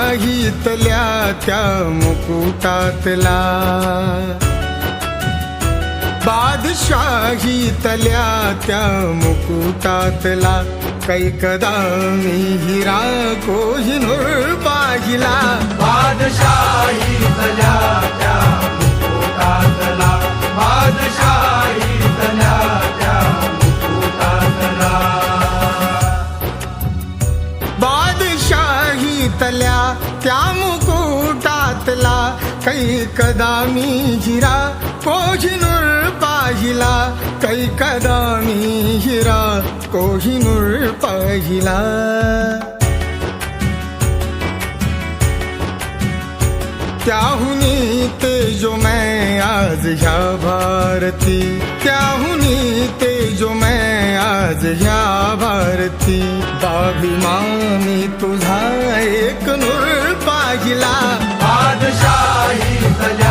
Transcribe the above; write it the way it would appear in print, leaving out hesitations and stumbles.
बादशाहीतल्या त्या मुकुटातला, बादशाहीतल्या त्या मुकुटातला, कैकदा मी हिरा कोहिनूर पाहिला. बादशाहीतल्या त्या मुकुटातला, बादशाहीतल्या त्या मुकुटातला, बादशाहीतल्या त्या मुकुटातला, कैकदा मी हिरा कोहिनूर पाहिला, कैकदा मी हिरा कोहिनूर पाहिला. त्याहुनी तेजो मैं आज ह्या भारती, त्याहुनी तेजो मैं आज ह्या भारती, बाभिमानी तुझा एक नूर पाहिला. बादशाहीतल्या